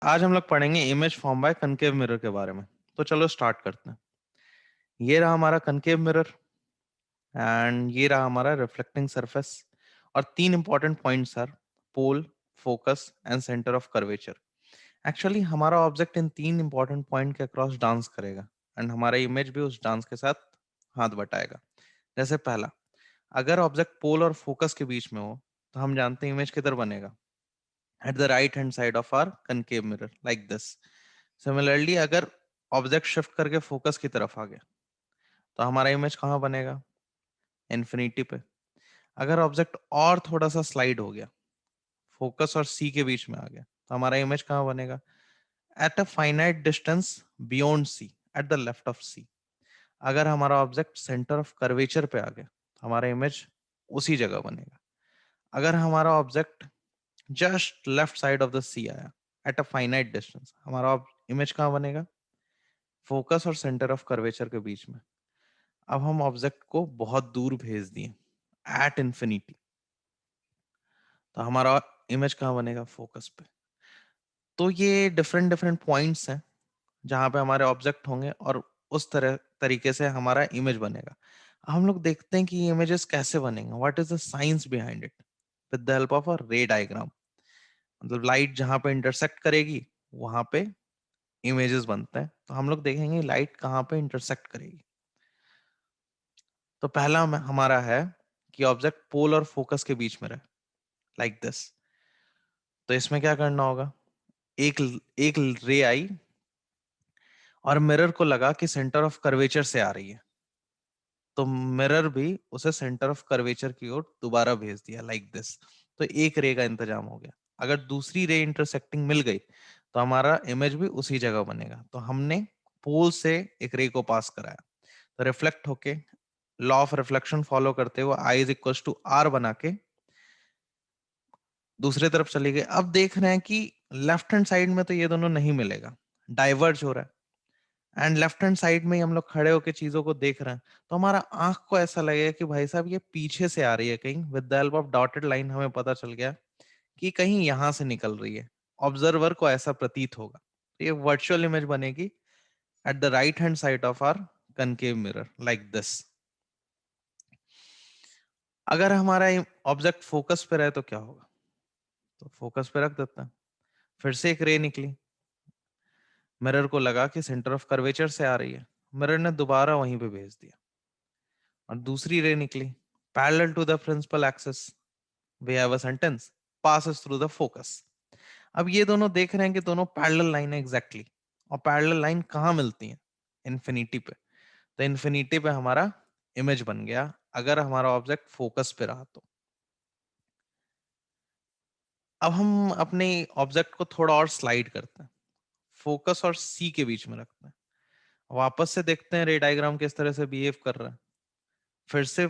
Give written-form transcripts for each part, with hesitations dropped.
आज हम लोग पढ़ेंगे image form by concave mirror के बारे में। तो चलो स्टार्ट करते हैं। ये रहा हमारा कनकेव मिरर एंड ये रहा हमारा रिफ्लेक्टिंग सरफेस। और तीन important points sir, pole, focus and centre of curvature. Actually हमारा ऑब्जेक्ट इन तीन इंपॉर्टेंट पॉइंट के अक्रॉस डांस करेगा एंड हमारा इमेज भी उस डांस के साथ हाथ बटाएगा। जैसे पहला, अगर ऑब्जेक्ट पोल और फोकस के बीच में हो तो हम जानते हैं इमेज किधर बनेगा, at the right hand side of our concave mirror like this. Similarly, अगर ऑब्जेक्ट शिफ्ट करके फोकस की तरफ आ गया तो हमारा इमेज कहाँ बनेगा, इन्फिनिटी पे। अगर ऑब्जेक्ट और थोड़ा सा स्लाइड हो गया, फोकस और सी के बीच में आ गया, तो हमारा इमेज कहाँ बनेगा, at a finite distance beyond C, at the left of C. अगर हमारा ऑब्जेक्ट सेंटर ऑफ कर्वेचर पे आ गया तो हमारा इमेज उसी जगह बनेगा। अगर हमारा object just left side of the C आया एट अ फाइनाइट डिस्टेंस, हमारा इमेज कहाँ बनेगा, फोकस और सेंटर ऑफ कर्वेचर के बीच में। अब हम ऑब्जेक्ट को बहुत दूर भेज दिए एट इंफिनिटी, तो हमारा इमेज कहाँ बनेगा, फोकस पे। तो ये डिफरेंट डिफरेंट पॉइंट्स हैं जहां पे हमारे ऑब्जेक्ट होंगे और उस तरह तरीके से हमारा इमेज बनेगा। हम लोग देखते हैं कि ये इमेजेस कैसे बनेंगे, what is the science behind it, with the help of a रे डायग्राम। मतलब लाइट जहां पे इंटरसेक्ट करेगी वहां पे इमेजेस बनते हैं। तो हम लोग देखेंगे लाइट कहाँ पे इंटरसेक्ट करेगी। तो पहला हमारा है कि ऑब्जेक्ट पोल और फोकस के बीच में रहे, लाइक दिस। तो इसमें क्या करना होगा, एक एक रे आई और मिरर को लगा कि सेंटर ऑफ कर्वेचर से आ रही है, तो मिरर भी उसे सेंटर ऑफ कर्वेचर की ओर दोबारा भेज दिया, लाइक दिस। तो एक रे का इंतजाम हो गया। अगर दूसरी रे इंटरसेक्टिंग मिल गई तो हमारा इमेज भी उसी जगह बनेगा। तो हमने पोल से एक रे को पास कराया, तो रिफ्लेक्ट होके लॉ ऑफ रिफ्लेक्शन फॉलो करते हुए I is equal to are बना के दूसरी तरफ चली गई। अब देख रहे हैं कि लेफ्ट हैंड साइड में तो ये दोनों नहीं मिलेगा, डाइवर्ज हो रहा है। एंड लेफ्ट हैंड साइड में ही हम लोग खड़े होकर चीजों को देख रहे हैं, तो हमारा आंख को ऐसा लगेगा कि भाई साहब ये पीछे से आ रही है कहीं। With the help of dotted line हमें पता चल गया कि कहीं यहां से निकल रही है। ऑब्जर्वर को ऐसा प्रतीत होगा। तो ये वर्चुअल इमेज बनेगी at the right hand side of our concave mirror, like this. अगर हमारा ऑब्जेक्ट फोकस पे रहे तो क्या होगा, तो फोकस पे रख देते हैं। फिर से एक रे निकली, मिरर को लगा कि सेंटर ऑफ कर्वेचर से आ रही है, मिरर ने दोबारा वहीं पे भेज दिया। और दूसरी रे निकली, parallel to the principal axis we have a sentence passes through the focus. अब ये दोनों देख रहे हैं कि दोनों पैरेलल लाइन है एग्जैक्टली। और पैरेलल लाइन कहाँ मिलती है, इन्फिनिटी पे। तो इन्फिनिटी पे हमारा इमेज बन गया अगर हमारा ऑब्जेक्ट फोकस पे रहा तो। अब हम अपने ऑब्जेक्ट को थोड़ा और स्लाइड करते हैं, फोकस और सी के बीच में रखते हैं। वापस से देखते हैं रे डायग्राम किस तरह से बिहेव कर रहा है। फिर से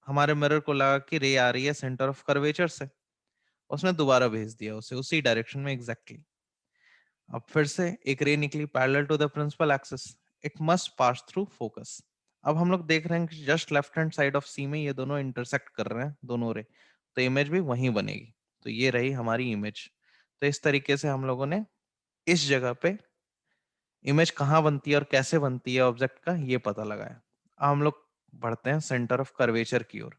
हमारे मिरर को लगा कि रे आ रही है सेंटर ऑफ कर्वेचर से, उसने दोबारा भेज दिया उसे उसी डायरेक्शन में एग्जैक्टली। अब फिर से एक रे निकली parallel to the principal axis, it must pass through focus. अब हम लोग देख रहे हैं कि just left hand side of C में ये दोनों इंटरसेक्ट कर रहे हैं दोनों रे, तो इमेज भी वहीं बनेगी। तो ये रही हमारी इमेज। तो इस तरीके से हम लोगों ने इस जगह पे इमेज कहाँ बनती है और कैसे बनती है ऑब्जेक्ट का ये पता लगाया। अब हम लोग बढ़ते हैं सेंटर ऑफ कर्वेचर की ओर,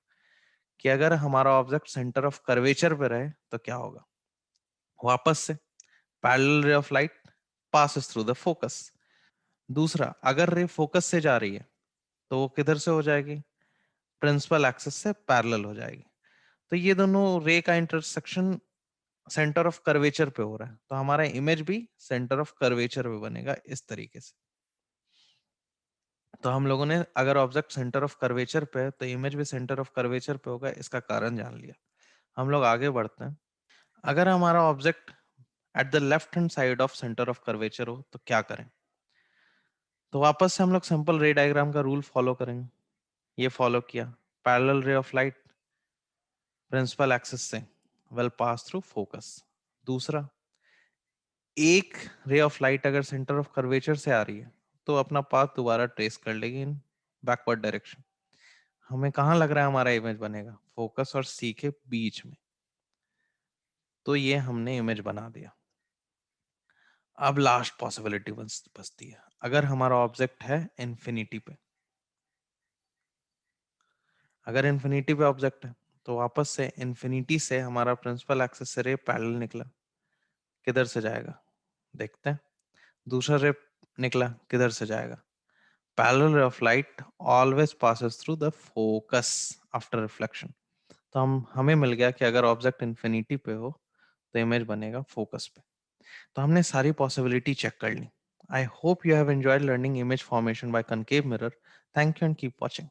कि अगर हमारा ऑब्जेक्ट सेंटर ऑफ कर्वेचर पे रहे तो क्या होगा। वापस से parallel ray of light passes through the focus. दूसरा, अगर रे फोकस से जा रही है तो वो किधर से हो जाएगी, प्रिंसिपल एक्सिस से पैरेलल हो जाएगी। तो ये दोनों रे का इंटरसेक्शन सेंटर ऑफ कर्वेचर पे हो रहा है, तो हमारा इमेज भी सेंटर ऑफ कर्वेचर पे बनेगा इस तरीके से। तो हम लोगों ने अगर ऑब्जेक्ट सेंटर ऑफ कर्वेचर पे है तो इमेज भी सेंटर ऑफ कर्वेचर पे होगा, इसका कारण जान लिया। हम लोग आगे बढ़ते हैं। अगर हमारा object at the left hand side of centre of curvature हो तो क्या करें। तो वापस से हम लोग सिंपल रे डायग्राम का रूल फॉलो करेंगे। ये फॉलो किया, parallel ray of light principal axis से विल पास थ्रू फोकस। दूसरा, एक रे ऑफ लाइट अगर सेंटर ऑफ कर्वेचर से आ रही है तो अपना पाथ दोबारा ट्रेस कर लेगी इन बैकवर्ड डायरेक्शन। हमें कहाँ लग रहा है हमारा इमेज बनेगा, फोकस और सी के बीच में। तो ये हमने इमेज बना दिया। अब लास्ट पॉसिबिलिटी बचती है, अगर हमारा ऑब्जेक्ट है इन्फिनिटी पे। अगर इन्फिनिटी पे ऑब्जेक्ट है तो वापस से इन्फिनिटी से हमारा प्रिंसिपल एक्सिस से रे पैरेलल निकला, किधर से जाएगा देखते हैं। दूसरा रे निकला, किधर से जाएगा? Parallel ray of light always passes through the focus after reflection. तो हमें मिल गया कि अगर ऑब्जेक्ट इन्फिनिटी पे हो तो इमेज बनेगा फोकस पे। तो हमने सारी पॉसिबिलिटी चेक कर ली। I hope you have enjoyed learning image formation by concave mirror. Thank you and keep watching.